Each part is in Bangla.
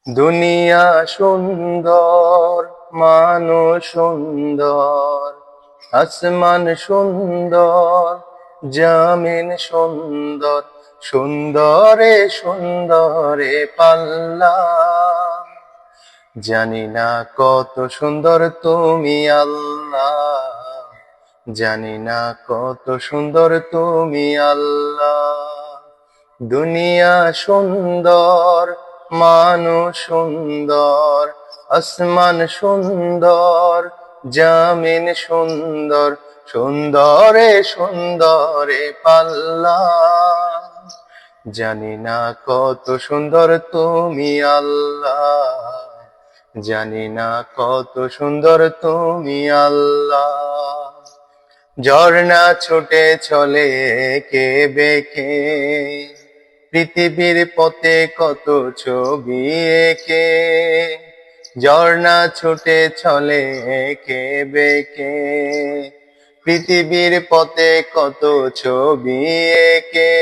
দুনিয়া সুন্দর, মানুষ সুন্দর, আসমান সুন্দর, জমিন সুন্দর, সুন্দরে সুন্দরে পাল্লা। জানি না কত সুন্দর তুমি আল্লাহ, জানি না কত সুন্দর তুমি আল্লাহ। দুনিয়া সুন্দর, মানুষ সুন্দর, আসমান সুন্দর, জমিন সুন্দর, সুন্দরে সুন্দরে পাল্লা। জানি না কত সুন্দর তুমি আল্লাহ, জানি না কত সুন্দর তুমি আল্লাহ। ঝর্ণা ছুটে চলে কে বেঁকে, পৃথিবীর পথে কত ছবি এঁকে। ঝর্ণা ছুটে চলে কে বেঁকে, পৃথিবীর পথে কত ছবি এঁকে।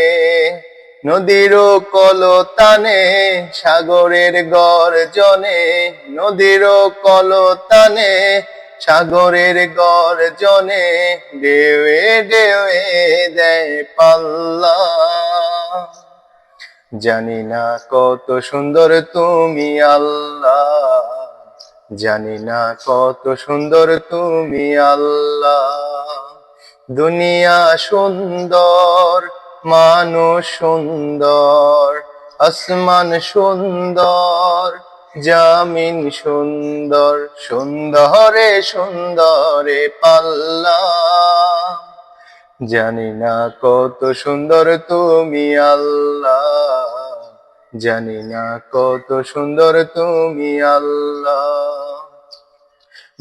নদীর কলতানে, সাগরের গর্জনে, নদীর কলতানে, সাগরের গর্জনে, ঢেউয়ে ঢেউয়ে দেয় পাল্লা। জানি না কত সুন্দর তুমি আল্লাহ, জানি না কত সুন্দর তুমি আল্লাহ। দুনিয়া সুন্দর, মানুষ সুন্দর, আসমান সুন্দর, জমিন সুন্দর, সুন্দরে সুন্দরে পাল্লা। জানি না কত সুন্দর তুমি আল্লাহ, জানি না কত সুন্দর তুমি আল্লাহ।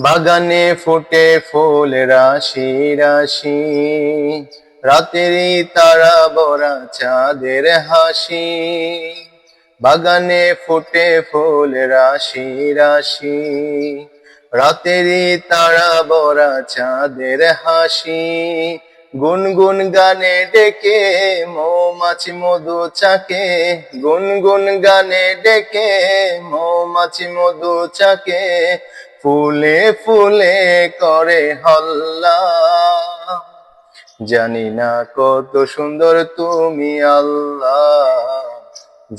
বাগানে ফুটে ফুল রাশি রাশি, রাতেরই তারা ভরা চাঁদের হাসি। বাগানে ফুটে ফুল রাশি রাশি, রাতেরই তারা ভরা চাঁদের হাসি। গুনগুন গানে ডেকে মৌমাছি মধু চাকে, গুনগুন গানে ডেকে মৌমাছি মধু চাকে। ফুলে ফুলে করে হল্লা। জানি না কত সুন্দর তুমি আল্লাহ,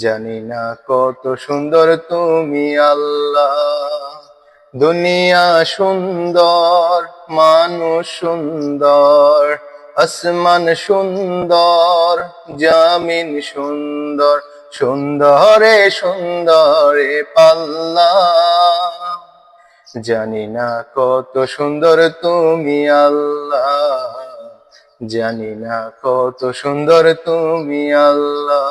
জানি না কত সুন্দর তুমি আল্লাহ। দুনিয়া সুন্দর, মানুষ সুন্দর, আসমান সুন্দর, জমিন সুন্দর, সুন্দরে সুন্দরে পাল্লা। জানি না কত সুন্দর তুমি আল্লাহ, জানি না কত সুন্দর তুমি আল্লাহ।